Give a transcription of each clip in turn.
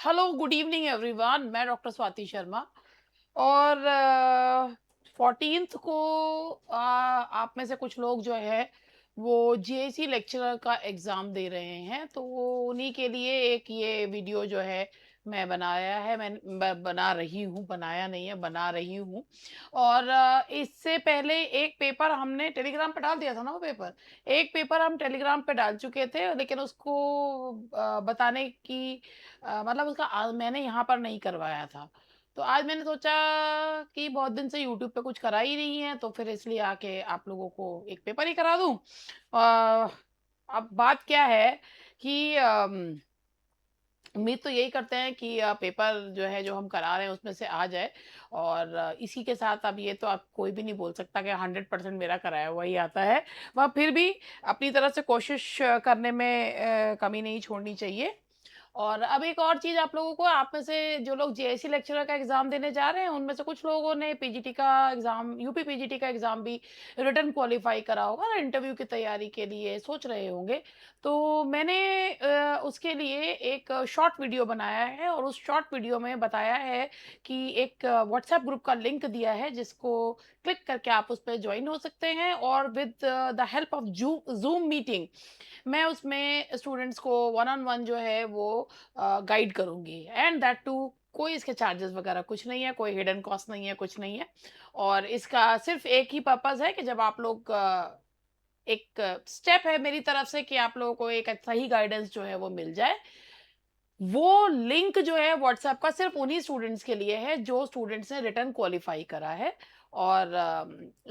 Hello good evening everyone. मैं doctor Swati Sharma और 14th को आप में से कुछ लोग जो है वो जेएसी लेक्चरर का एग्ज़ाम दे रहे हैं, तो वो उन्हीं के लिए एक ये वीडियो जो है मैं बनाया है। मैं बना रही हूँ, बनाया नहीं है, बना रही हूँ। और इससे पहले एक पेपर हमने टेलीग्राम पे डाल दिया था ना। वो पेपर, एक पेपर हम टेलीग्राम पे डाल चुके थे, लेकिन उसको बताने की मतलब उसका मैंने यहाँ पर नहीं करवाया था। तो आज मैंने सोचा कि बहुत दिन से यूट्यूब पे कुछ करा ही नहीं है, तो फिर इसलिए आके आप लोगों को एक पेपर ही करा दूँ। अ, अब बात क्या है कि उम्मीद तो यही करते हैं कि पेपर जो है जो हम करा रहे हैं उसमें से आ जाए। और इसी के साथ अब ये तो आप कोई भी नहीं बोल सकता कि 100% मेरा कराया हुआ ही आता है। वह फिर भी अपनी तरफ से कोशिश करने में कमी नहीं छोड़नी चाहिए। और अब एक और चीज़ आप लोगों को, आप में से जो लोग जेएसी लेक्चरर का एग्ज़ाम देने जा रहे हैं, उनमें से कुछ लोगों ने पीजीटी का एग्ज़ाम, यूपी पीजीटी का एग्ज़ाम भी रिटन क्वालीफाई करा होगा ना, इंटरव्यू की तैयारी के लिए सोच रहे होंगे। तो मैंने उसके लिए एक शॉर्ट वीडियो बनाया है और उस शॉर्ट वीडियो में बताया है कि एक व्हाट्सएप ग्रुप का लिंक दिया है, जिसको क्लिक करके आप उस पे जॉइन हो सकते हैं और with the help of zoom meeting मैं उसमें स्टूडेंट्स को वन ऑन वन जो है वो गाइड करूँगी। एंड दैट टू कोई इसके चार्जेस वगैरह कुछ नहीं है, कोई हिडन कॉस्ट नहीं है, कुछ नहीं है। और इसका सिर्फ़ एक ही पर्पज़ है कि जब आप लोग एक स्टेप है मेरी तरफ से कि आप लोगों को एक सही गाइडेंस जो है वो मिल जाए। वो लिंक जो है व्हाट्सएप का सिर्फ़ उन्हीं स्टूडेंट्स के लिए है जो स्टूडेंट्स ने रिटन क्वालीफाई करा है। और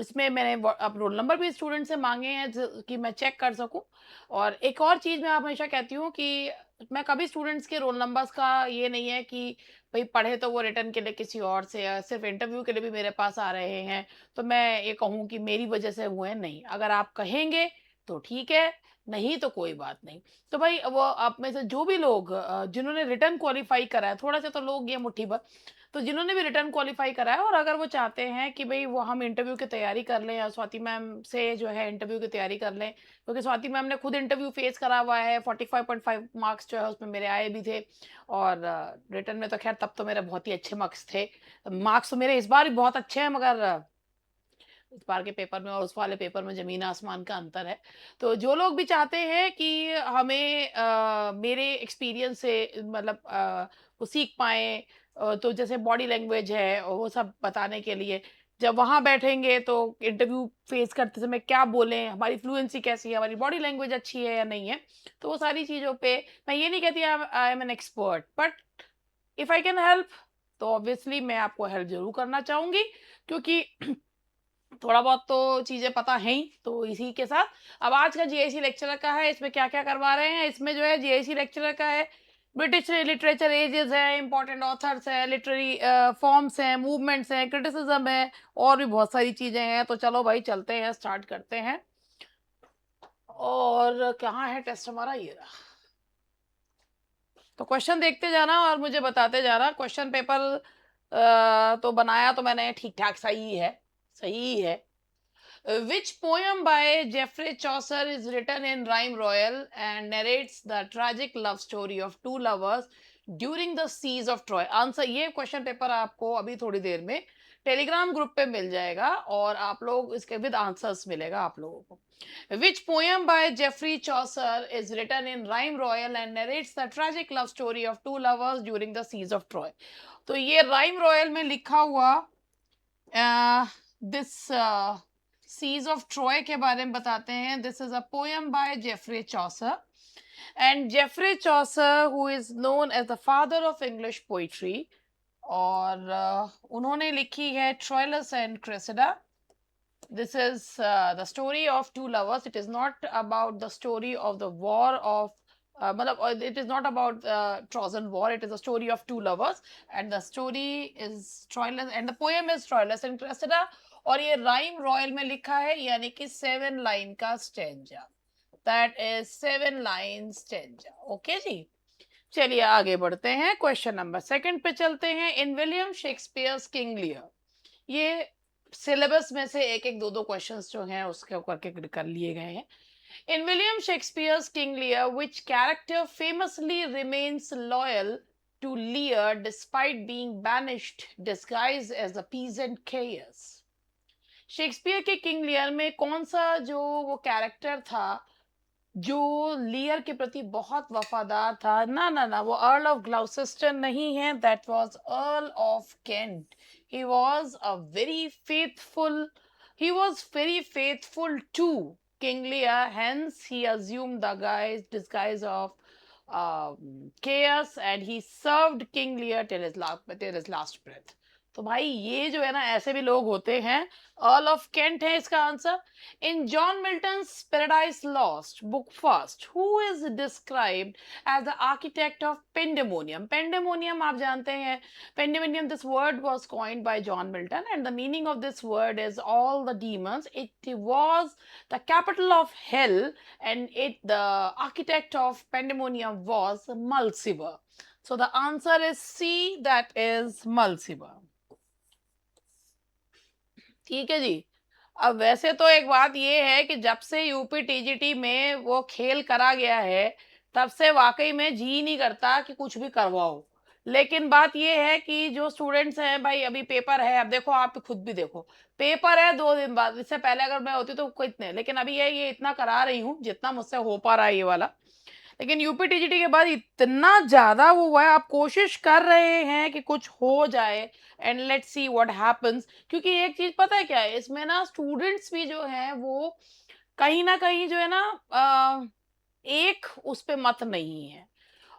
इसमें मैंने अब रोल नंबर भी स्टूडेंट से माँगे हैं कि मैं चेक कर सकूँ। और एक और चीज़ मैं हमेशा कहती हूँ कि मैं कभी स्टूडेंट्स के रोल नंबर्स का ये नहीं है कि भई पढ़े तो वो रिटन के लिए किसी और से, या सिर्फ़ इंटरव्यू के लिए भी मेरे पास आ रहे हैं, तो मैं ये कहूँ कि मेरी वज़ह से हुए हैं, नहीं। अगर आप कहेंगे तो ठीक है, नहीं तो कोई बात नहीं। तो भाई वो आप में से जो भी लोग जिन्होंने रिटर्न क्वालीफाई करा है, थोड़ा से तो लोग ये मुट्ठी भर, तो जिन्होंने भी रिटर्न क्वालीफाई करा है और अगर वो चाहते हैं कि भाई वो हम इंटरव्यू की तैयारी कर लें या स्वाति मैम से जो है इंटरव्यू की तैयारी कर लें, क्योंकि स्वाति मैम ने खुद इंटरव्यू फेस करा हुआ है। 45.5 मार्क्स जो है उसमें मेरे आए भी थे। और रिटर्न में तो खैर तब तो मेरे बहुत ही अच्छे मार्क्स थे। मार्क्स तो मेरे इस बार भी बहुत अच्छे हैं, मगर इस बार के पेपर में और उस वाले पेपर में ज़मीन आसमान का अंतर है। तो जो लोग भी चाहते हैं कि हमें मेरे एक्सपीरियंस से मतलब वो सीख पाएँ, तो जैसे बॉडी लैंग्वेज है वो सब बताने के लिए, जब वहाँ बैठेंगे तो इंटरव्यू फेस करते समय क्या बोलें, हमारी फ्लुएंसी कैसी है, हमारी बॉडी लैंग्वेज अच्छी है या नहीं है। तो वो सारी चीज़ों पे मैं ये नहीं कहती I am an expert, but if I can help तो ऑब्वियसली मैं आपको हेल्प ज़रूर करना चाहूँगी, क्योंकि थोड़ा बहुत तो चीज़ें पता हैं ही। तो इसी के साथ अब आज का जीआईसी लेक्चरर का है, इसमें क्या-क्या करवा रहे हैं, इसमें जो है जीआईसी लेक्चरर का है, ब्रिटिश लिटरेचर एजेस है, इम्पोर्टेंट ऑथर्स है, लिटरेरी फॉर्म्स हैं, मूवमेंट्स हैं, क्रिटिसिज्म है और भी बहुत सारी चीज़ें हैं। तो चलो भाई चलते हैं, स्टार्ट करते हैं। और कहाँ है टेस्ट हमारा? ये रहा। तो क्वेश्चन देखते जाना और मुझे बताते जाना। क्वेश्चन पेपर तो बनाया तो मैंने ठीक-ठाक सही है, सही है। Which poem by Geoffrey Chaucer is written in rhyme royal and narrates the tragic love story of two lovers during the siege of Troy? Answer, ये क्वेश्चन पेपर आपको अभी थोड़ी देर में टेलीग्राम ग्रुप पे मिल जाएगा और आप लोग इसके विद आंसर्स मिलेगा आप लोगों को। Which poem by Geoffrey Chaucer is written in rhyme royal and narrates the tragic love story of two lovers during the siege of Troy? तो ये राइम रॉयल में लिखा हुआ दिस सीज ऑफ ट्रॉय के बारे में बताते हैं। This is a poem by Geoffrey Chaucer, and Geoffrey Chaucer who is known as the father of English poetry. और उन्होंने लिखी है Troilus and Cressida. This is the story of two lovers. It is not about the story of the war of it is not about Trojan War. It is a story of two lovers, and the story is Troilus, and the poem is Troilus and Cressida. और ये rhyme royal में लिखा है, यानी कि 7 line का stanza. That is 7 line stanza. Okay ji, चलिए आगे बढ़ते हैं। क्वेश्चन नंबर सेकंड पे चलते हैं। इन विलियम शेक्सपियर्स किंग लियर, ये सिलेबस में से एक एक दो दो क्वेश्चंस जो हैं उसके करके कर लिए गए हैं। In William Shakespeare's King Lear, which character famously remains loyal to Lear despite being banished, disguised as a peasant Caius? Shakespeare के किंग लियर में कौन सा जो वो कैरेक्टर था जो लियर के प्रति बहुत वफादार था? ना ना ना, वो अर्ल ऑफ ग्लाउसेस्टर नहीं है, that was earl of Kent. He was a very faithful, he was very faithful to King Lear, hence he assumed the guise disguise of chaos, and he served King Lear till his last breath. तो भाई ये जो है ना, ऐसे भी लोग होते हैं. अर्ल ऑफ केंट है इसका answer. In John Milton's Paradise Lost, Book First, who is described as the architect of Pandemonium? Pandemonium आप जानते हैं. Pandemonium, this word was coined by John Milton, and the meaning of this word is all the demons. It was the capital of hell, and the architect of Pandemonium was Mulciber. So the answer is C, that is Mulciber. ठीक है जी. अब वैसे तो एक बात ये है कि जब से यूपी टीजीटी में वो खेल करा गया है, तब से वाकई में जी नहीं करता कि कुछ भी करवाओ. लेकिन बात ये है कि जो स्टूडेंट्स हैं भाई, अभी पेपर है. अब देखो, आप खुद भी देखो, पेपर है 2 दिन बाद. इससे पहले अगर मैं होती तो कितने, लेकिन अभी ये इतना करा रही हूँ जितना मुझसे हो पा रहा है ये वाला. लेकिन यूपी टीजीटी के बाद इतना ज्यादा वो हुआ है, आप कोशिश कर रहे हैं कि कुछ हो जाए, and let's see what happens. क्योंकि एक चीज पता है क्या है, इसमें ना स्टूडेंट्स भी जो है वो कहीं ना कहीं जो है ना, एक उस पे मत नहीं है.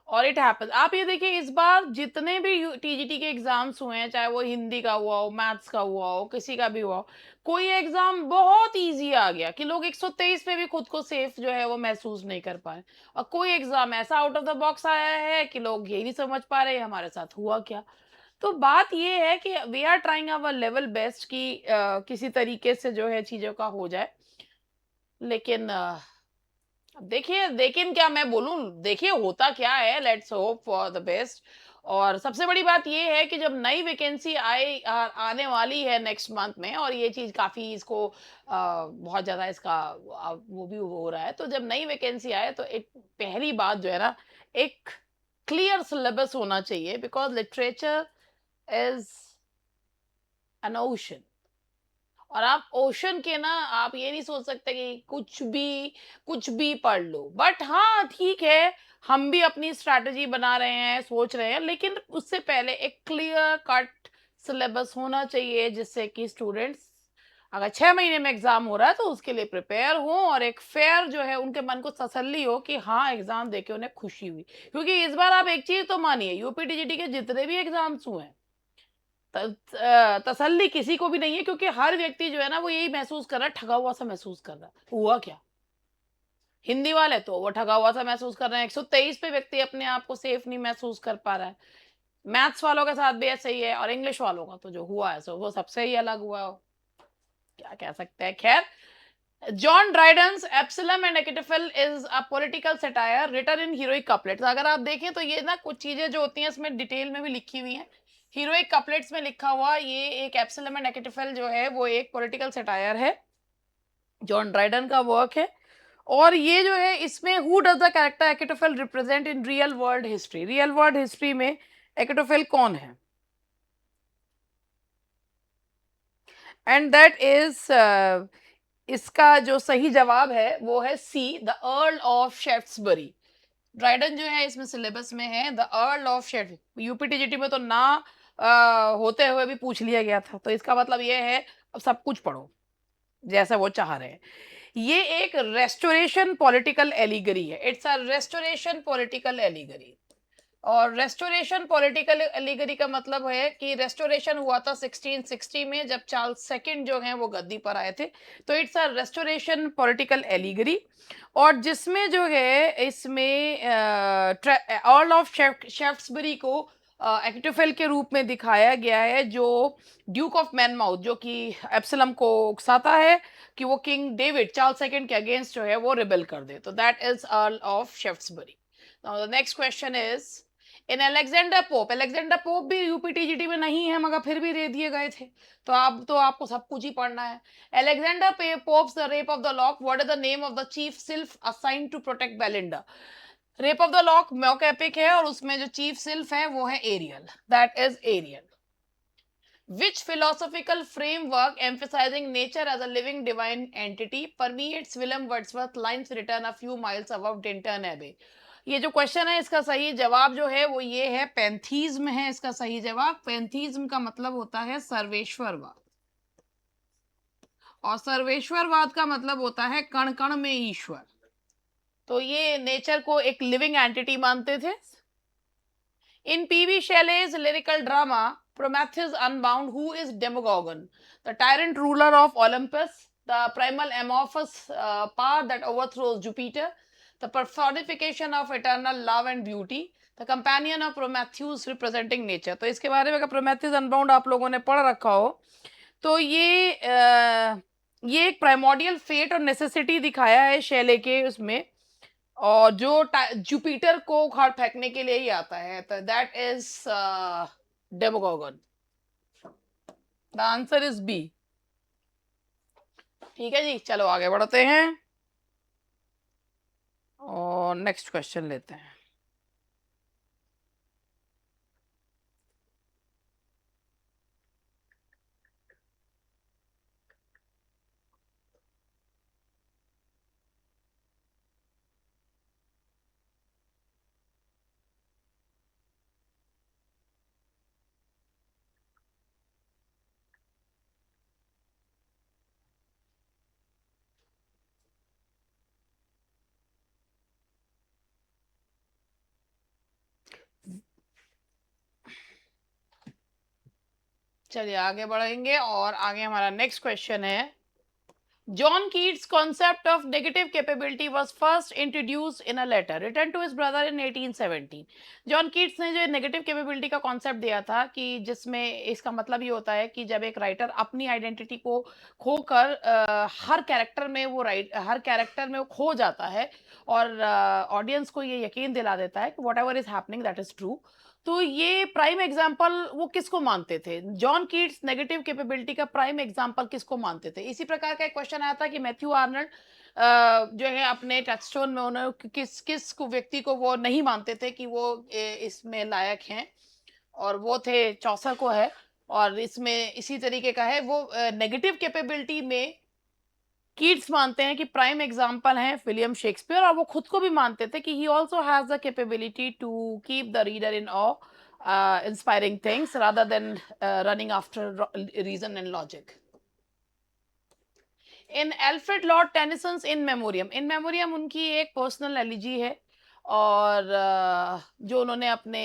और इट हैपेंस. आप ये देखिए, इस बार जितने भी टीजीटी के एग्जाम्स हुए हैं, चाहे वो हिंदी का हुआ हो, मैथ्स का हुआ हो, किसी का भी हुआ हो, कोई एग्जाम बहुत इजी आ गया कि लोग 123 पे भी खुद को सेफ जो है वो महसूस नहीं कर पाए. और कोई एग्जाम ऐसा आउट ऑफ द बॉक्स आया है कि लोग यही नहीं समझ पा रहे हमारे साथ हुआ क्या. तो बात ये है कि we are trying our level best कि किसी तरीके से जो है चीजों का हो जाए. लेकिन अब देखिए, लेकिन क्या मैं बोलूं, देखिए होता क्या है. Let's hope for the best. और सबसे बड़ी बात ये है कि जब नई वैकेंसी आने वाली है नेक्स्ट मंथ में, और ये चीज काफी इसको बहुत ज्यादा इसका वो भी हो रहा है. तो जब नई वैकेंसी आए तो एक पहली बात जो है ना, एक क्लियर सिलेबस होना चाहिए, because literature is an ocean. और आप ओशन के ना, आप ये नहीं सोच सकते कि कुछ भी पढ़ लो. बट हाँ ठीक है, हम भी अपनी स्ट्रैटेजी बना रहे हैं, सोच रहे हैं, लेकिन उससे पहले एक क्लियर कट सिलेबस होना चाहिए, जिससे कि स्टूडेंट्स अगर 6 महीने में एग्जाम हो रहा है तो उसके लिए प्रिपेयर हो, और एक फेयर जो है उनके मन को तसल्ली हो कि हाँ एग्जाम देके उन्हें खुशी हुई. क्योंकि इस बार आप एक चीज तो मानिए, यूपी टीजीटी के जितने भी एग्जाम्स हुए हैं, तसल्ली किसी को भी नहीं है, क्योंकि हर व्यक्ति जो है ना वो यही महसूस कर रहा है, ठगा हुआ सा महसूस कर रहा है. हुआ क्या, हिंदी वाले तो वो ठगा हुआ सा महसूस कर रहे हैं. 123 पे व्यक्ति अपने आप को सेफ नहीं महसूस कर पा रहा है. मैथ्स वालों के साथ भी ऐसा ही है, और इंग्लिश वालों का तो जो हुआ है सो वो सबसे ही अलग हुआ. क्या कह सकते हैं. खैर, John Dryden's Absalom and Achitophel is a political satire written in heroic couplets. अगर आप देखें तो ये ना कुछ चीजें जो होती हैं इसमें डिटेल में भी लिखी हुई हैं. हीरोइक कपलेट्स में लिखा हुआ ये एक एप्सिलम एंड एकेटोफिल जो है वो एक पॉलिटिकल सटायर है, जॉन ड्राइडन का वर्क है. और ये जो है इसमें who does the character Achitophel represent in real world history. Real world history में एकेटोफिल कौन है? एंड दैट इज, इसका जो सही जवाब है वो है C, the Earl of Shaftesbury. Dryden जो है इसमें सिलेबस में है, the Earl of Shaft. UPTGT में तो ना होते हुए भी पूछ लिया गया था, तो इसका मतलब ये है अब सब कुछ पढ़ो जैसा वो चाह रहे हैं. ये एक रेस्टोरेशन पॉलिटिकल एलिगरी है. It's a restoration political allegory. और रेस्टोरेशन पॉलिटिकल एलिगरी का मतलब है कि रेस्टोरेशन हुआ था 1660 में, जब चार्ल्स सेकंड जो हैं वो गद्दी पर आए थे. तो it's a restoration political allegory. और जिसमें जो है इसमें अर्ल ऑफ शेफ्ट्सबरी को एक्टोफेल के रूप में दिखाया गया है, जो ड्यूक ऑफ मैनमाउथ, जो कि एप्सलम को उकसाता है कि वो किंग डेविड चार्ल्स सेकंड के अगेंस्ट जो है वो रिबेल कर दे. तो that is Earl of Shaftesbury. Now the next question is, in Alexander Pope भी यूपीटीजीटी में नहीं है, मगर फिर भी दे दिए गए थे. तो आप तो आपको सब कुछ ही पढ़ना है. Alexander Pope's the Rape of the Lock, what is the name of the chief sylph assigned to protect Belinda. Rape of the Lock mock epic है और उसमें जो चीफ सिल्फ है वो है Ariel, that is Ariel. Which philosophical framework emphasizing nature as a living divine entity permeates William Wordsworth lines written a few miles above Dinton Abbey? ये जो question है इसका सही जवाब जो है वो ये है पैंथीज्म है इसका सही जवाब. पैंथीज्म का मतलब होता है सर्वेश्वरवाद, और सर्वेश्वरवाद का मतलब होता है कण कण में ईश्वर. तो ये नेचर को एक लिविंग एंटिटी मानते थे. In P.B. Shelley's lyrical drama, Prometheus Unbound, who is Demogorgon? The tyrant ruler of Olympus, the primal amorphous power that overthrows Jupiter, the personification of eternal love and beauty, the companion of Prometheus representing nature. तो इसके बारे में अगर Prometheus Unbound आप लोगों ने पढ़ रखा हो तो ये एक प्राइमोडियल फेट और नेसेसिटी दिखाया है शैले के उसमें, और जो जुपिटर को उखाड़ फेंकने के लिए ही आता है. तो that is Demogorgon. The answer is B. ठीक है जी, चलो आगे बढ़ते हैं और नेक्स्ट क्वेश्चन लेते हैं. चलिए आगे बढ़ेंगे और आगे हमारा नेक्स्ट क्वेश्चन है. John Keats' concept of negative capability was first introduced in a letter written to his brother in 1817. John Keats ने जो नेगेटिव कैपेबिलिटी का कॉन्सेप्ट दिया था कि जिसमें इसका मतलब ये होता है कि जब एक राइटर अपनी आइडेंटिटी को खोकर हर कैरेक्टर में वो खो जाता है और ऑडियंस को ये यकीन दिला देता है कि what ever is happening that is true. तो ये प्राइम एग्जाम्पल वो किसको मानते थे? जॉन कीट्स नेगेटिव कैपेबिलिटी का प्राइम एग्जाम्पल किसको मानते थे? इसी प्रकार का एक क्वेश्चन आया था कि मैथ्यू आर्नल्ड जो है अपने टचस्टोन में उन्होंने किस व्यक्ति को वो नहीं मानते थे कि वो इसमें लायक हैं, और वो थे चौसर को है. और इसमें इसी तरीके का है वो नेगेटिव कैपेबिलिटी में कीट्स मानते हैं कि प्राइम एग्जाम्पल हैं विलियम शेक्सपियर, और वो खुद को भी मानते थे कि he also has the capability to keep the reader in awe inspiring things rather than running after reason and logic. In Alfred Lord Tennyson's In Memoriam उनकी एक पर्सनल एलिजी है, और जो उन्होंने अपने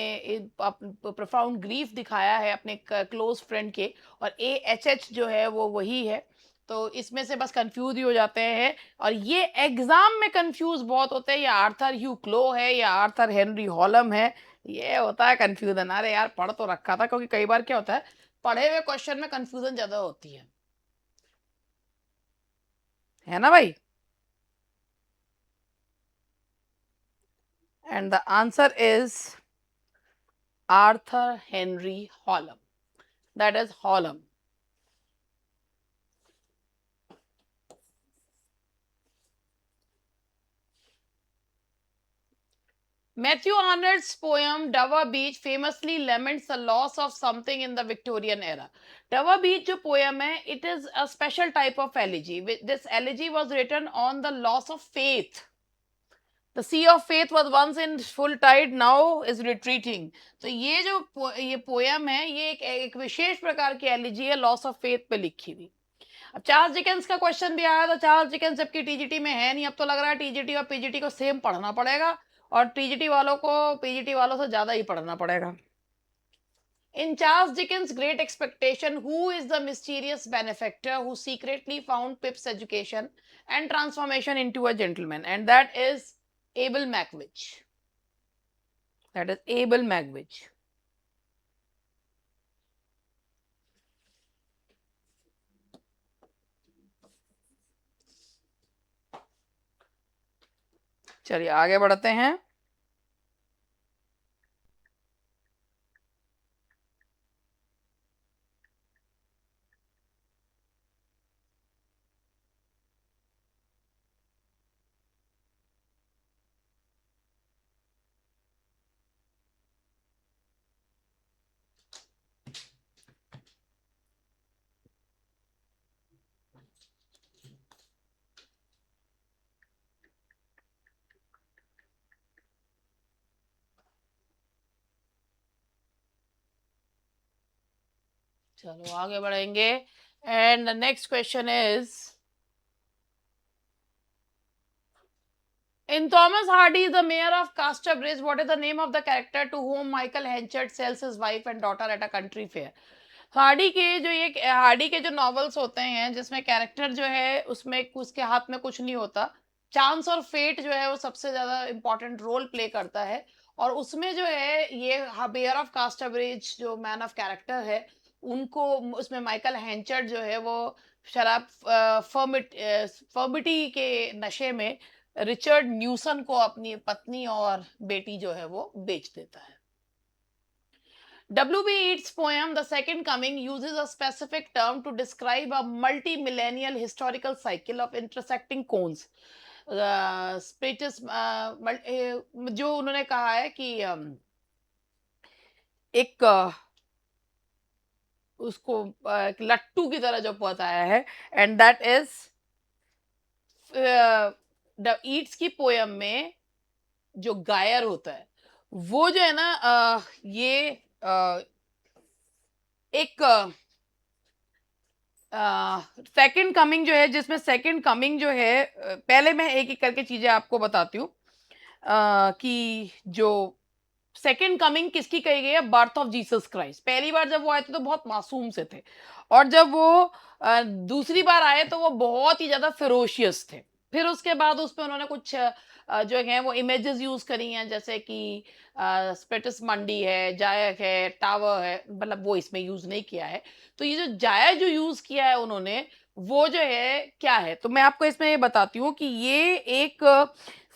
प्रोफाउंड ग्रीफ दिखाया है अपने क्लोज फ्रेंड के, और AHH जो है वो वही है. तो इसमें से बस कंफ्यूज ही हो जाते हैं, और ये एग्जाम में कंफ्यूज बहुत होते हैं, या आर्थर ह्यू क्लो है या आर्थर हेनरी हॉलम है. ये होता है कंफ्यूजन. अरे यार पढ़ तो रखा था, क्योंकि कई बार क्या होता है पढ़े हुए क्वेश्चन में कंफ्यूजन ज्यादा होती है ना भाई? And the answer is Arthur Henry Hallam. That is Hallam. Matthew Arnold's poem Dover Beach famously laments the loss of something in the Victorian era. Dover Beach जो poem है, it is a special type of elegy. This elegy was written on the loss of faith. The sea of faith was once in full tide, now is retreating. तो ये जो ये poem है ये एक विशेष प्रकार की एलिजी है लॉस ऑफ फेथ पे लिखी हुई. अब चार्ल्स डिकेंस का क्वेश्चन भी आया था. चार्ल्स डिकेंस जबकि टीजीटी में है नहीं, अब तो लग रहा है टीजीटी और पीजीटी को सेम पढ़ना पड़ेगा, और टीजीटी वालों को पीजीटी वालों से ज्यादा ही पढ़ना पड़ेगा. In Charles Dickens' Great Expectation, who is the mysterious benefactor who secretly found Pip's education and transformation into a gentleman? And that is Abel Magwitch. That is Abel Magwitch. चलिए आगे बढ़ते हैं. चलो आगे बढ़ेंगे। And the next question is, in Thomas Hardy, the mayor of Casterbridge, what is the name of the character to whom Michael Henchard sells his wife and daughter at a country fair? Hardy के जो ये Hardy के जो novels होते हैं जिसमें character जो है उसमें उसके हाथ में कुछ नहीं होता, चांस और फेट जो है वो सबसे ज्यादा इंपॉर्टेंट रोल प्ले करता है। और उसमें जो है ये बेयर ऑफ कास्टब्रिज जो मैन ऑफ कैरेक्टर है, उनको उसमें माइकल हेंचर्ड जो है वो शराब फर्मिटी के नशे में रिचर्ड न्यूसन को अपनी पत्नी और बेटी जो है वो बेच देता है। W.B. Yeats' poem The Second Coming uses a specific term to describe a multi-millennial historical cycle of intersecting cones. Spiritus, जो उन्होंने कहा है कि एक उसको एक लट्टू की तरह जो बताया है, and that is the Yeats की पोयम में जो गायर होता है वो जो है ना ये एक सेकंड कमिंग जो है, जिसमें सेकंड कमिंग जो है पहले मैं एक एक करके चीजें आपको बताती हूँ कि जो सेकंड कमिंग किसकी कही गई है, बर्थ ऑफ जीसस क्राइस्ट। पहली बार जब वो आए थे तो बहुत मासूम से थे, और जब वो दूसरी बार आए तो वो बहुत ही ज्यादा फेरोशियस थे। फिर उसके बाद उस पर उन्होंने कुछ जो है वो इमेजेस यूज करी हैं, जैसे कि स्पेटिस मंडी है, जायक है, टावर है, मतलब वो इसमें यूज नहीं किया है। तो ये जो जाया जो यूज किया है उन्होंने, वो जो है क्या है, तो मैं आपको इसमें ये बताती हूँ कि ये एक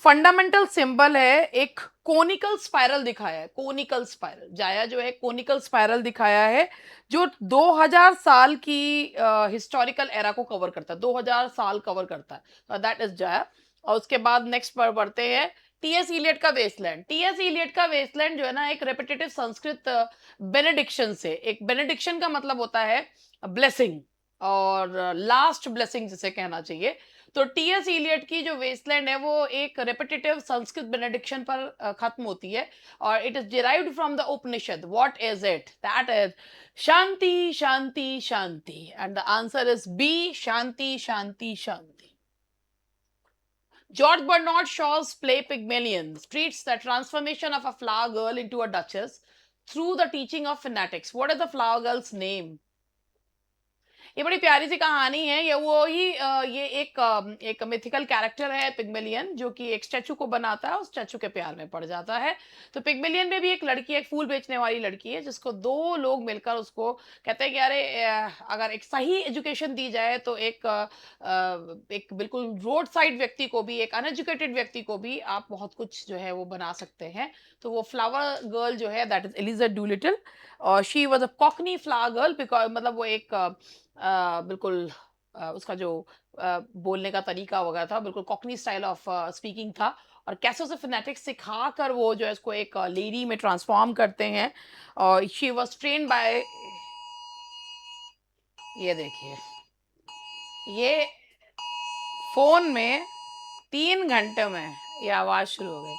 फंडामेंटल सिंबल है। एक कोनिकल स्पाइरल दिखाया है, कोनिकल स्पाइरल, जाया जो है कोनिकल स्पाइरल दिखाया है, जो 2000 साल की हिस्टोरिकल एरा को कवर करता है, 2000 साल कवर करता है, दैट इज जाया। और उसके बाद नेक्स्ट पर बढ़ते हैं, टीएस इलियट का वेस्टलैंड। टीएस इलियट का वेस्टलैंड जो है ना एक रेपिटेटिव संस्कृत बेनेडिक्शन से, एक बेनेडिक्शन का मतलब होता है ब्लेसिंग और लास्ट ब्लेसिंग जिसे कहना चाहिए। तो टीएस इलियट की जो वेस्टलैंड है वो एक रेपिटेटिव संस्कृत बेनेडिक्शन पर खत्म होती है, और it is derived from the Upanishad. What is it? That is shanti shanti shanti, and the answer is B, shanti shanti shanti. George Bernard Shaw's play Pygmalion treats the transformation of a flower girl into a duchess through the teaching of phonetics. What is the flower girl's name? ये बड़ी प्यारी सी कहानी है। ये वो ही ये एक mythical character है पिग्मेलियन, जो कि एक स्टैचू को बनाता है, उस स्टैचू के प्यार में पड़ जाता है। तो पिग्मेलियन में भी एक लड़की, एक फूल बेचने वाली लड़की है, जिसको दो लोग मिलकर उसको कहते हैं कि अरे अगर एक सही एजुकेशन दी जाए तो एक बिल्कुल रोड साइड व्यक्ति को भी, एक अनएजुकेटेड व्यक्ति को भी आप बहुत कुछ जो है वो बना सकते हैं। तो वो फ्लावर गर्ल जो है दैट इज एलिजा डूलिटल, और she was a Cockney flower girl, because मतलब वो एक बिल्कुल उसका जो बोलने का तरीका वगैरह था बिल्कुल कॉकनी स्टाइल ऑफ स्पीकिंग था, और कैसे उसे फिनेटिक्स सिखा कर वो जो है इसको एक लेडी में ट्रांसफॉर्म करते हैं। और शी वाज ट्रेन बाय, ये देखिए, ये फोन में 3 घंटे में ये आवाज शुरू हो गई।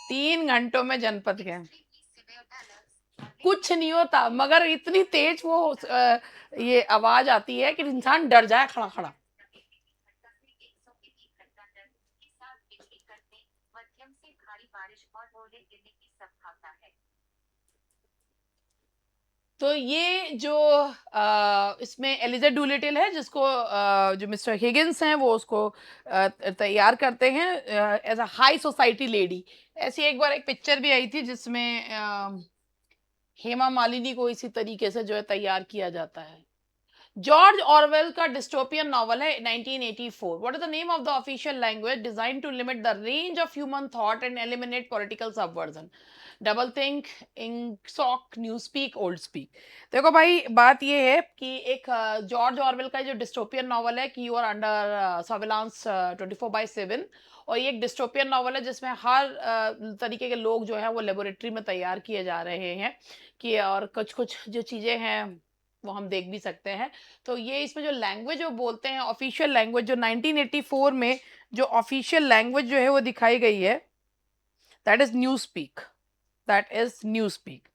3 घंटों में जनपद के कुछ नहीं होता, मगर इतनी तेज वो ये आवाज आती है कि इंसान डर जाए खड़ा खड़ा। तो ये जो इसमें एलिजा डूलिटिल है, जिसको जो मिस्टर हिगिंस हैं वो उसको तैयार करते हैं as a high society lady. ऐसी एक बार एक पिक्चर भी आई थी जिसमें हेमा मालिनी को इसी तरीके से जो है तैयार किया जाता है। जॉर्ज ऑरवेल का डिस्टोपियन नॉवल है 1984। What is the name of the official language designed to limit the range of human thought and eliminate political subversion? Doublethink, Ingsoc, Newspeak, Oldspeak. देखो भाई, बात ये है कि एक George Orwell का जो डिस्टोपियन नॉवल है कि यू आर अंडर सर्विलांस 24/7, और ये एक डिस्टोपियन नॉवल है जिसमें हर तरीके के लोग जो है वो लेबोरेटरी में तैयार किए जा रहे हैं, कि और कुछ कुछ जो चीजें हैं वो हम देख भी सकते हैं। तो ये इसमें जो लैंग्वेज वो बोलते हैं, ऑफिशियल लैंग्वेज जो 1984 में जो ऑफिशियल लैंग्वेज जो है वो दिखाई गई है, that is new speak, that is new speak.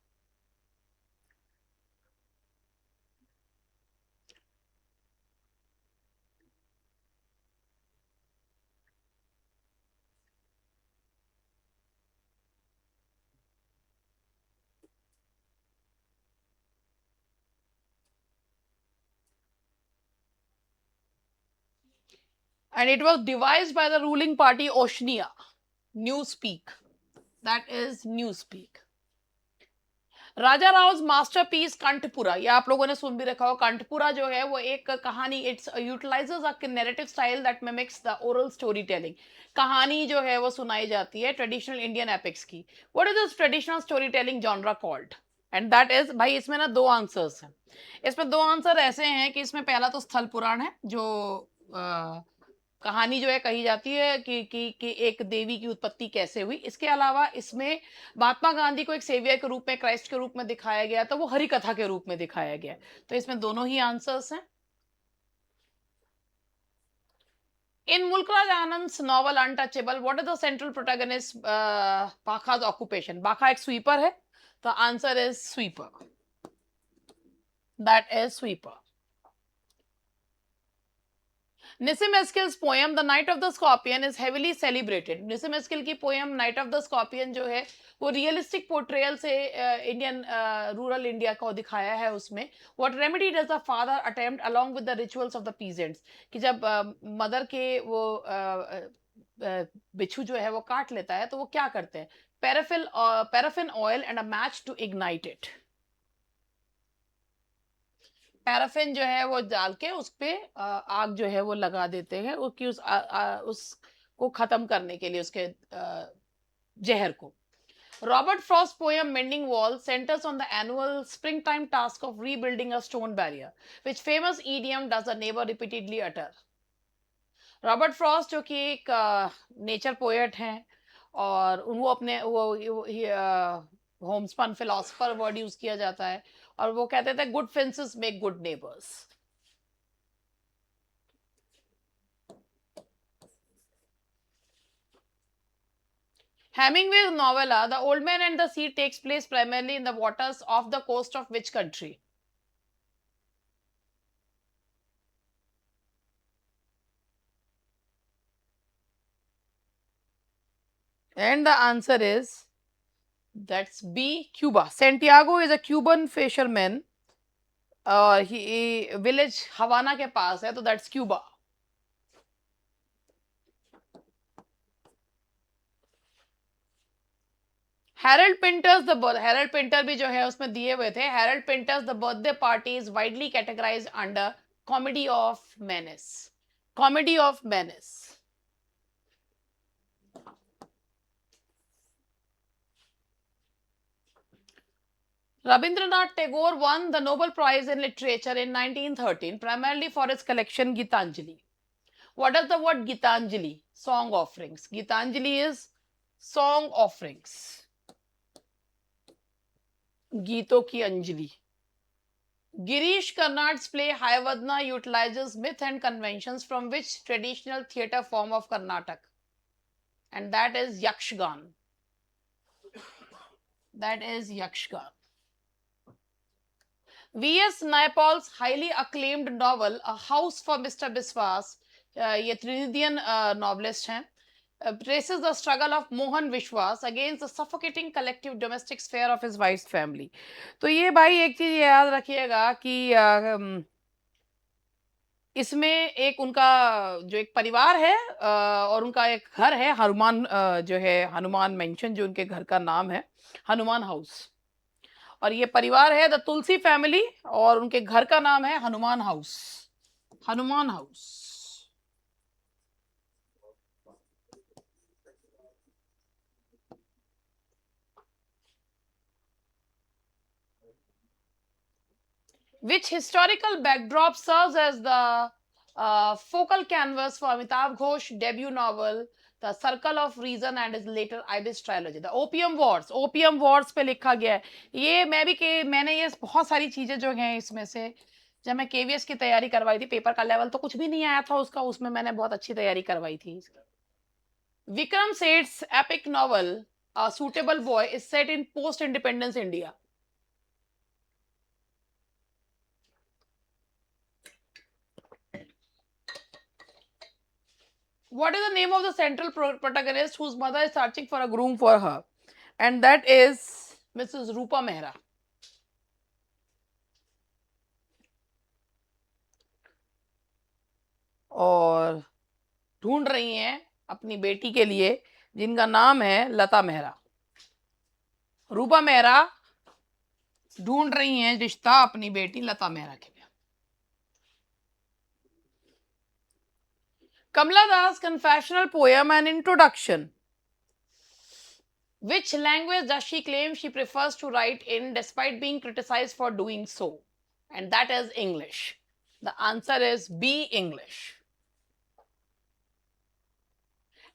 and it was devised by the ruling party Oceania. Newspeak. That is Newspeak. Raja Rao masterpiece Kanthapura, ये आप लोगों ने सुन भी रखा हो। कंठपुरा जो है वो एक कहानी, it's utilises a narrative style that mimics the oral story telling. कहानी जो है वो सुनाई जाती है ट्रेडिशनल इंडियन एपिक्स की। What is this traditional story telling genre called? And that is, भाई इसमें ना दो आंसर्स हैं। इसमें दो आंसर ऐसे हैं कि इसमें पहला तो स्थल पुराण है, जो कहानी जो है कही जाती है कि एक देवी की उत्पत्ति कैसे हुई। इसके अलावा इसमें महात्मा गांधी को एक सेवियर के रूप में, क्राइस्ट के रूप में दिखाया गया, तो वो हरि कथा के रूप में दिखाया गया। तो इसमें दोनों ही आंसर्स हैं। In Mulk Raj Anand novel Untouchable, what is the central protagonist Bakha's occupation? Bakha एक स्वीपर है, तो answer is sweeper. That is sweeper. Nissim Eskil's poem The Night of the Scorpion is heavily celebrated. Nissim Eskil की poem Night of the Scorpion जो है वो realistic portrayal से Indian rural India को दिखाया है उसमें। What remedy does the father attempt along with the rituals of the peasants? कि जब मदर के वो बिच्छू जो है वो काट लेता है तो वो क्या करते हैं? Paraffin oil and a match to ignite it. Paraffin जो है वो डाल के उस पे आग जो है वो लगा देते हैं, कि उसको खत्म करने के लिए, उसके जहर को। Robert Frost poem mending wall centres on the annual spring time task of rebuilding a stone barrier which famous idiom does the neighbour repeatedly utter. Robert Frost जो कि एक नेचर पोएट हैं, और वो अपने वो होमस्पन फिलोसफर वर्ड यूज किया जाता है, और वो कहते थे good fences make good neighbours. Hemingway's novella The Old Man and the Sea takes place primarily in the waters off the coast of which country? And the answer is, that's B, Cuba. Santiago is a Cuban fisherman, और he village हवाना के पास है, तो that's Cuba. Harold Pinter's the birth, Harold Pinter भी जो है उसमें दिए हुए थे। Harold Pinter's the birthday party is widely categorized under comedy of menace. Comedy of menace. Rabindranath Tagore won the Nobel Prize in Literature in 1913 primarily for his collection Gitanjali. What does the word Gitanjali? Song offerings. Gitanjali is song offerings. गीतों की Anjali. Girish Karnad's play Hayavadna utilizes myth and conventions from which traditional theatre form of Karnataka? And that is Yakshgan. That is Yakshgan. V.S. Naipaul's highly acclaimed novel A House for Mr. Biswas, ये त्रिनिदियन novelist हैं, traces the struggle of Mohan Vishwas against the suffocating collective domestic sphere of his wife's family. तो ये भाई एक चीज याद रखिएगा कि इसमें एक उनका जो एक परिवार है, और उनका एक घर है हनुमान, जो है हनुमान मेंशन, जो उनके घर का नाम है हनुमान हाउस, और ये परिवार है द तुलसी फैमिली, और उनके घर का नाम है Hanuman house. Hanuman house. Which historical backdrop serves as the focal canvas for Amitav Ghosh's debut novel, The Circle of Reason, and his later Ibis trilogy? The Opium Wars. Opium Wars पे लिखा गया है। ये मैंने ये बहुत सारी चीजें जो हैं इसमें से, जब मैं केवीएस की तैयारी करवाई थी, पेपर का लेवल तो कुछ भी नहीं आया था उसका, उसमें मैंने बहुत अच्छी तैयारी करवाई थी। Vikram Seth's epic novel, A Suitable Boy, is set in post-independence India. What is the name of the central protagonist whose mother is searching for a groom for her? And that is Mrs. Rupa Mehra. और ढूंढ रही हैं अपनी बेटी के लिए, जिनका नाम है लता मेहरा। रूपा मेहरा ढूंढ रही हैं रिश्ता अपनी बेटी लता मेहरा के लिए। Kamala Das confessional poem and introduction. Which language does she claim she prefers to write in despite being criticized for doing so? And that is English. The answer is B, English.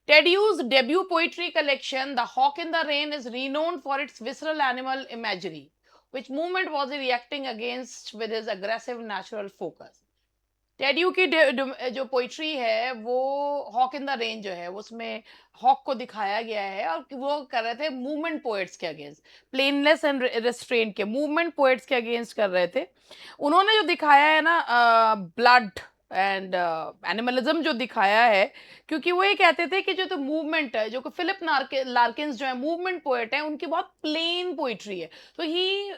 Ted Hugh's debut poetry collection, The Hawk in the Rain, is renowned for its visceral animal imagery. Which movement was he reacting against with his aggressive natural focus? टेड्यू की जो poetry है वो hoc in the rain जो है उसमें hoc को दिखाया गया है और वो कर रहे थे मूवमेंट पोएट्स के अगेंस्ट, प्लेनलेस एंड रेस्ट्रेंट के मूवमेंट पोएट्स के अगेंस्ट कर रहे थे। उन्होंने जो दिखाया है ना ब्लड एंड एनिमलिज्म जो दिखाया है, क्योंकि वो ये कहते थे कि जो तो मूवमेंट है, जो कि फिलिप लार्किंस जो है मूवमेंट पोएट है, उनकी बहुत प्लेन पोइट्री है, तो he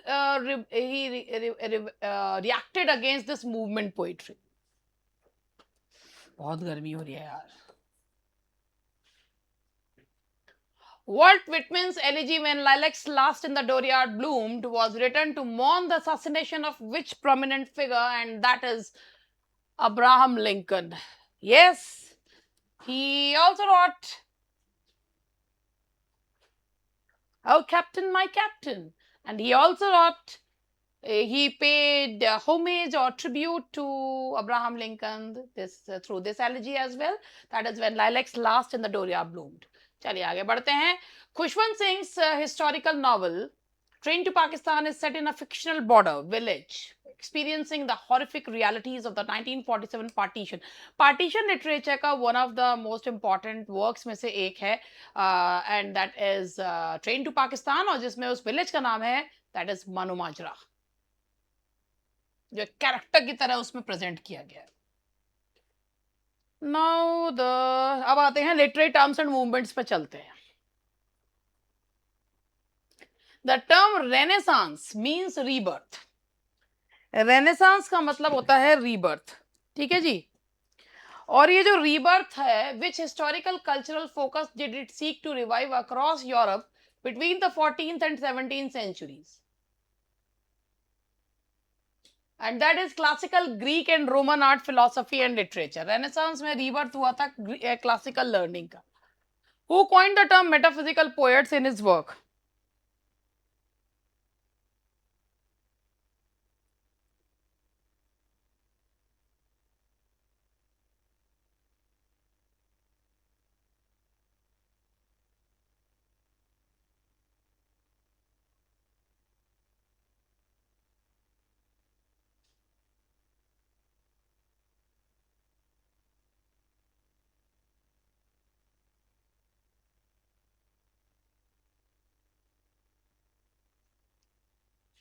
reacted against this movement poetry. बहुत गर्मी हो रही है यार। Walt Whitman's elegy When Lilacs Last in the Dooryard Bloomed was written to mourn the assassination of which prominent figure, and that is Abraham Lincoln. Yes, he also wrote Oh Captain, My Captain, and he also wrote he paid homage or tribute to Abraham Lincoln through this elegy as well. That is When Lilacs Last in the Dooryard Bloomed. चलिए आगे बढ़ते हैं। Khushwant सिंह's historical novel Train to Pakistan is set in a fictional border village experiencing the horrific realities of the 1947 partition. Partition literature का one of the most important works में से एक है and that is Train to Pakistan, और जिसमें उस village का नाम है that is Manu Majra, जो कैरेक्टर की तरह उसमें प्रेजेंट किया गया है। नाउ अब आते हैं लिटरेरी टर्म्स एंड मूवमेंट्स पे चलते हैं। The term renaissance means rebirth. Renaissance का मतलब होता है रीबर्थ, ठीक है जी। और ये जो रीबर्थ है, which historical cultural focus did it seek to revive across Europe between the 14th and 17th centuries? And that is classical Greek and Roman art, philosophy and literature. Renaissance में rebirth हुआ था classical learning का. Who coined the term metaphysical poets in his work?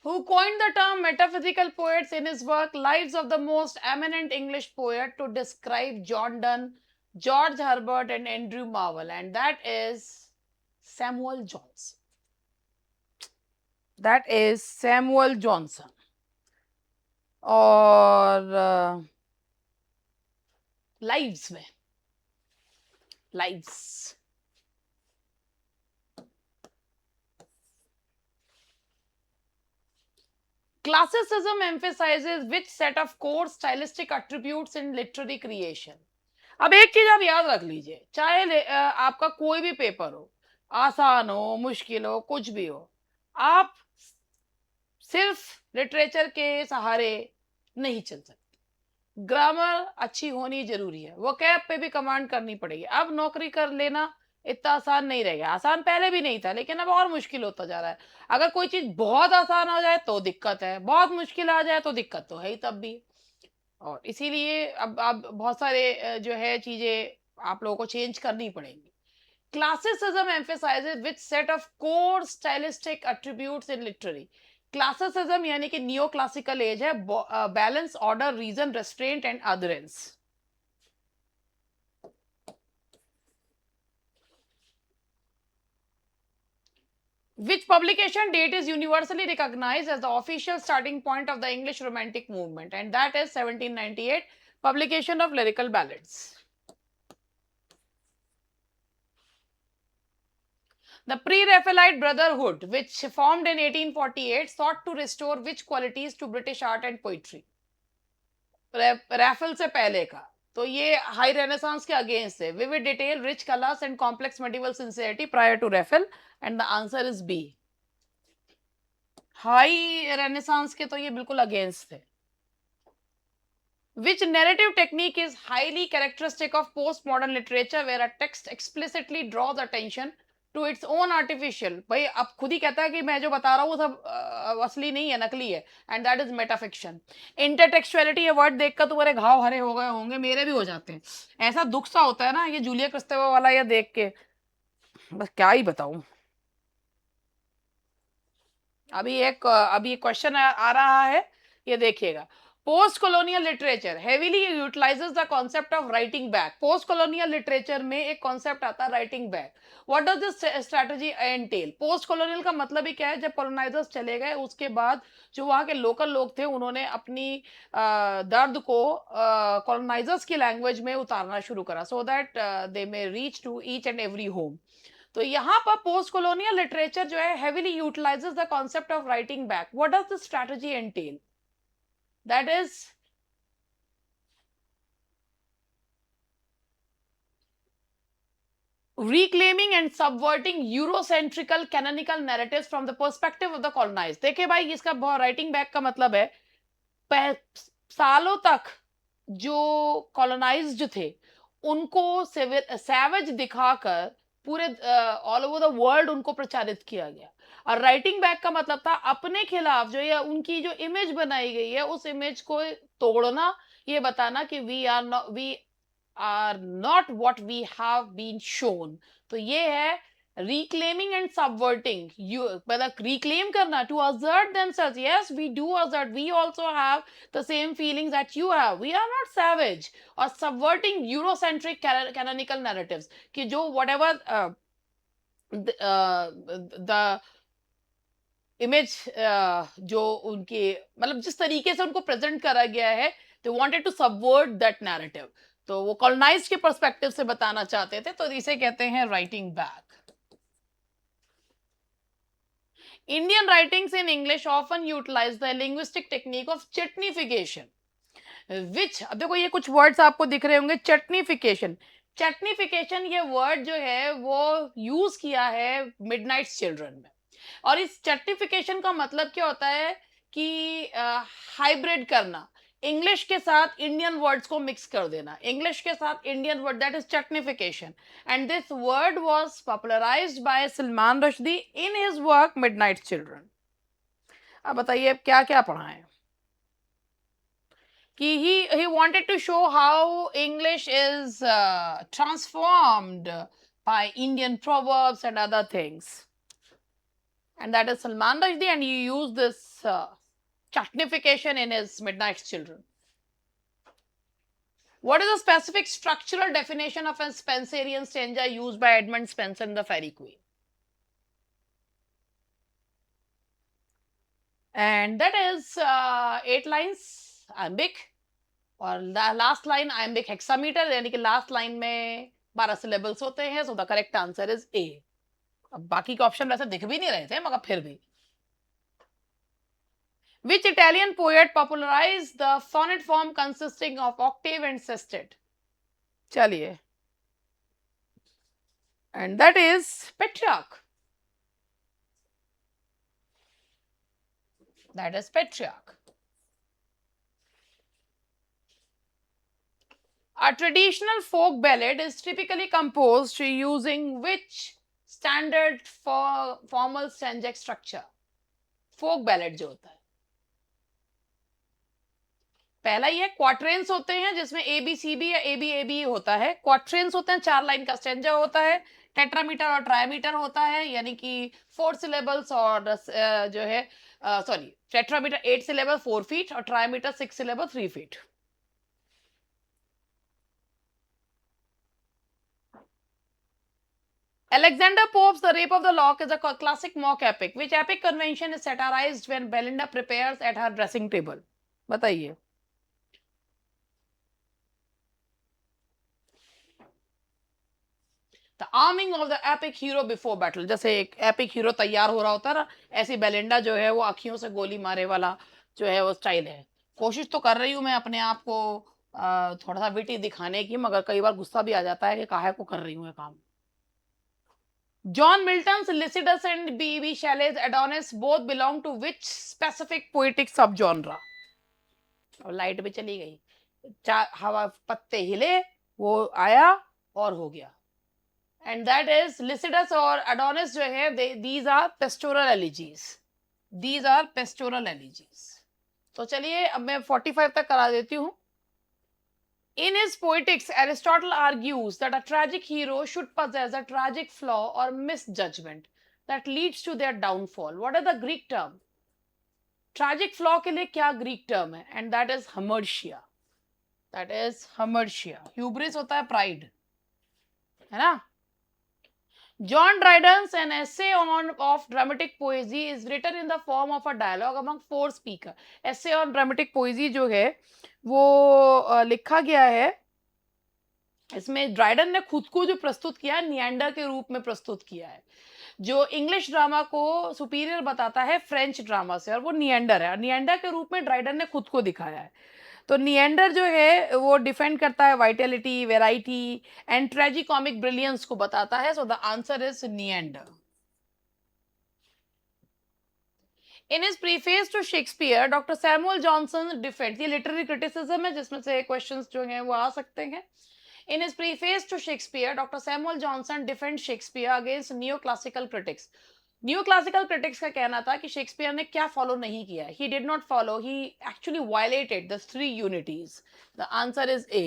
Who coined the term metaphysical poets in his work Lives of the Most Eminent English Poet to describe John Donne, George Herbert and Andrew Marvell, and that is Samuel Johnson. That is Samuel Johnson. और lives में lives Classicism emphasizes which set of core stylistic attributes in literary creation? अब एक चीज आप याद रख लीजिए, चाहे आपका कोई भी पेपर हो, आसान हो मुश्किल हो कुछ भी हो, आप सिर्फ लिटरेचर के सहारे नहीं चल सकते। ग्रामर अच्छी होनी जरूरी है, वो कैब पे भी कमांड करनी पड़ेगी। अब नौकरी कर लेना इतना आसान नहीं रहेगा, आसान पहले भी नहीं था लेकिन अब और मुश्किल होता जा रहा है। अगर कोई चीज बहुत आसान हो जाए तो दिक्कत है, बहुत मुश्किल आ जाए तो दिक्कत तो है ही तब भी। और इसीलिए अब बहुत सारे जो है चीजें आप लोगों को चेंज करनी पड़ेंगी। Classicism emphasises which set of core stylistic attributes in literary. Classicism यानी कि नियो क्लासिकल एज है, balance order reason restraint and otherness. Which publication date is universally recognized as the official starting point of the English Romantic movement? And that is 1798, publication of Lyrical Ballads. The Pre-Raphaelite Brotherhood, which formed in 1848, sought to restore which qualities to British art and poetry? Raphael से पहले का, तो ये high Renaissance के against है. Vivid detail, rich colours and complex medieval sincerity prior to Raphael, and the answer is B. High Renaissance के तो ये बिल्कुल अगेंस्ट थे. Which narrative technique is highly characteristic of postmodern literature where a text explicitly draws attention to its own artificial? भाई अब खुद ही कहता है कि मैं जो बता रहा हूँ वो सब असली नहीं है, नकली है, and that is metafiction. Intertextuality ये वर्ड देखकर तुम्हारे घाव हरे हो गए होंगे, मेरे भी हो जाते हैं. ऐसा दुख सा होता है ना ये जूलिया क्रिस्तेवा वाला, ये देख के बस क्या ही बताऊं. अभी एक क्वेश्चन आ रहा है, ये देखिएगा. Post colonial literature heavily utilizes the concept of writing back. Post colonial literature में एक कॉन्सेप्ट आता है writing back. What does this strategy entail? Post colonial का मतलब ही क्या है? जब कॉलोनाइजर्स चले गए उसके बाद जो वहाँ के लोकल लोग थे उन्होंने अपनी दर्द को कॉलोनाइजर्स की लैंग्वेज में उतारना शुरू करा, so that they may reach to each and every home. तो यहाँ पर पोस्ट colonial लिटरेचर जो है heavily utilizes the concept of writing back. What does this strategy entail? That is reclaiming and subverting Eurocentrical canonical narratives from the perspective of the colonized. देखिए भाई, इसका writing back का मतलब है सालों तक जो कॉलोनाइज्ड थे उनको सैवेज दिखाकर पूरे ऑल ओवर द वर्ल्ड उनको प्रचारित किया गया. और राइटिंग बैक का मतलब था अपने खिलाफ जो ये उनकी जो इमेज बनाई गई है उस इमेज को तोड़ना, ये बताना कि we are not what we have been shown. तो ये है reclaiming and subverting. You मतलब reclaim करना, to assert themselves. Yes, we do assert, we also have the same feelings that you have, we are not savage. और subverting Eurocentric canonical narratives कि जो whatever the image जो उनके मतलब जिस तरीके से उनको प्रेजेंट करा गया है, they wanted to subvert that narrative. तो वो कॉलोनाइज्ड के पर्सपेक्टिव से बताना चाहते थे, तो इसे कहते हैं writing back. Indian writings in English often utilize the linguistic technique of chutnification, which अब देखो ये कुछ वर्ड्स आपको दिख रहे होंगे. चटनीफिकेशन, चटनीफिकेशन ये वर्ड जो है वो यूज किया है मिडनाइट चिल्ड्रन में. और इस चटनीफिकेशन का मतलब क्या होता है कि हाइब्रिड करना, इंग्लिश के साथ इंडियन वर्ड्स को मिक्स कर देना, इंग्लिश के साथ Indian word, that is chutnification. And this word was popularised by Salman Rushdie in his work Midnight children. अब बताइए क्या क्या पढ़ा है कि he wanted to show how English is transformed by Indian proverbs and other things. And that is Salman Rushdie, and he used this chutnification in his Midnight Children. What is the specific structural definition of a Spencerian stanza used by Edmund Spenser in The Faerie Queene? And that is 8 lines, iambic, और last line iambic hexameter, यानी कि last line में 12 syllables होते हैं. So the correct answer is a. अब बाकी के option वैसे दिख भी नहीं रहे थे मगर फिर भी. Which Italian poet popularized the sonnet form consisting of octave and sestet? चलिए, and that is Petrarch. That is Petrarch. A traditional folk ballad is typically composed using which standard formal stanza structure? Folk ballad जो होता है, पहला ये क्वाट्रेंस होते हैं जिसमें A B C B या ए बी ए बी होता है. क्वाट्रेंस होते हैं, 4 लाइन का स्टेंजा होता है. टेट्रामीटर और ट्रायमीटर होता है, यानी कि 4 सिलेबल्स और जो है सॉरी, टेट्रामीटर 8 सिलेबल 4 फीट और ट्रायमीटर 6 syllable 3 feet. Alexander Pope's The Rape of the Lock is a classic mock epic. Which epic convention is satirized when Belinda prepares at her dressing table? बताइए. The arming of the epic hero before battle, जैसे एक epic hero तैयार हो रहा होता है ना, ऐसी बेलिंडा जो है वो आँखियों से गोली मारे वाला जो है वो स्टाइल है। कोशिश तो कर रही हूँ मैं अपने आप को थोड़ा-सा विटी दिखाने की, मगर कई बार गुस्सा भी आ जाता है कि काहे को कर रही हूँ ये काम। John Milton's Lycidas and B.B. Shelley's Adonis both belong to which specific poetic subgenre? और लाइट भी चली गई, हवा पत्ते हिले, वो आया और हो गया। एंड दैट इज लिसिडस और अडोनिस जो है, these are pastoral elegies, these are pastoral elegies. तो चलिए अब मैं 45 तक करा देती हूँ। In his poetics, Aristotle argues that a tragic hero should possess a tragic flaw or misjudgment that leads to their downfall. What is the Greek term? Tragic flaw के लिए क्या Greek term है? And that is hamartia. That is hamartia. Hubris होता है pride, है ना? John Dryden's An Essay on of Dramatic Poesy is written in the form of a dialogue among 4 speakers. Essay on Dramatic Poesy जो है वो लिखा गया है, इसमें ड्राइडन ने खुद को जो प्रस्तुत किया है निएंडर के रूप में प्रस्तुत किया है, जो इंग्लिश ड्रामा को सुपीरियर बताता है फ्रेंच ड्रामा से, और वो निएंडर है। निएंडर के रूप में ड्राइडन ने खुद को दिखाया है। तो निएंडर जो है वो डिफेंड करता है vitality, variety and tragicomic brilliance को बताता है। So the answer is Neander. In his preface to Shakespeare, doctor Samuel Johnson defends, ये लिटरेरी क्रिटिसिज्म है जिसमें से क्वेश्चंस जो हैं वो आ सकते हैं। In his preface to Shakespeare, Dr. Samuel Johnson defends Shakespeare against neoclassical critics. Neoclassical critics का कहना था कि शेक्सपियर ने क्या फॉलो नहीं किया। He did not follow. He actually violated the 3 unities. The answer is A.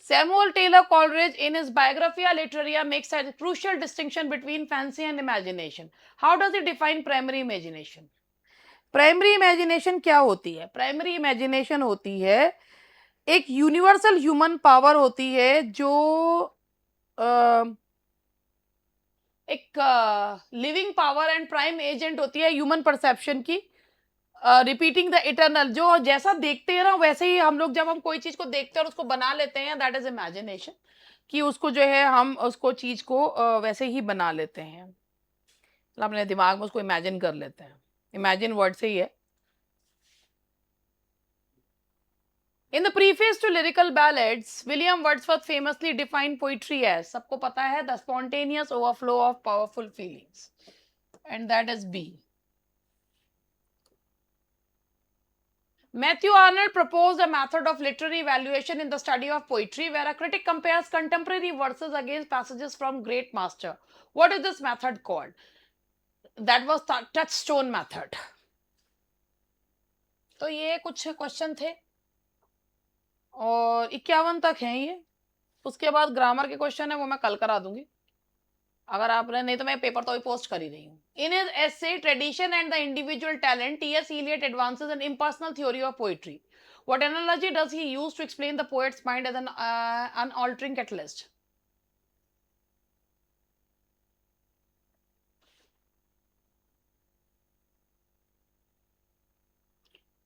Samuel Taylor Coleridge, in his Biographia Literaria, makes a crucial distinction between fancy and imagination. How does he define primary imagination? Primary imagination क्या होती है? Primary imagination होती है एक universal human power होती है जो एक living power and prime agent होती है ह्यूमन परसेप्शन की, रिपीटिंग द इटर्नल, जो जैसा देखते हैं ना वैसे ही हम लोग, जब हम कोई चीज को देखते हैं और उसको बना लेते हैं, दैट इज इमेजिनेशन, कि उसको जो है हम उसको चीज को वैसे ही बना लेते हैं, मतलब अपने दिमाग में उसको इमेजिन कर लेते हैं। इमेजिन वर्ड से ही है। In the preface to lyrical ballads, William Wordsworth famously defined poetry as, सबको पता है, the spontaneous overflow of powerful feelings, and that is B. Matthew Arnold proposed a method of literary evaluation in the study of poetry where a critic compares contemporary verses against passages from great master. What is this method called? That was the touchstone method. तो ये कुछ question थे और 51 तक हैं ये। उसके बाद ग्रामर के क्वेश्चन है वो मैं कल करा दूंगी, अगर आपने, नहीं तो मैं पेपर तो भी पोस्ट कर ही रही हूँ। In his essay tradition and the individual talent, T.S.. Eliot advances an impersonal theory of poetry. What analogy does he use to explain the poet's mind as an unaltering catalyst?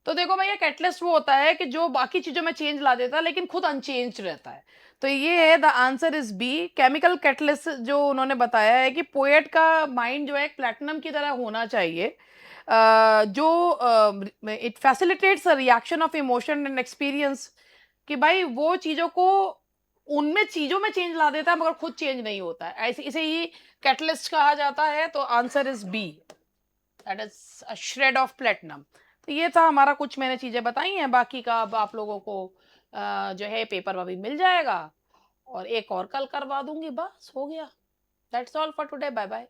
तो देखो भैया, catalyst वो होता है कि जो बाकी चीजों में चेंज ला देता है लेकिन खुद अनचेंज्ड रहता है। तो ये है, the answer is B, chemical catalyst. जो उन्होंने बताया है कि पोएट का माइंड जो है प्लैटिनम की तरह होना चाहिए, जो it facilitates reaction of emotion and experience, कि भाई वो चीजों को उनमें चीजों में चेंज ला देता है मगर खुद चेंज नहीं होता है, ऐसे इसे ही कैटलिस्ट कहा जाता है। तो answer is B, that is a shred of platinum. तो ये था हमारा, कुछ मैंने चीजें बताई हैं, बाकी का अब आप लोगों को जो है पेपर अभी मिल जाएगा और एक और कल करवा दूंगी, बस हो गया। That's all for today, bye bye.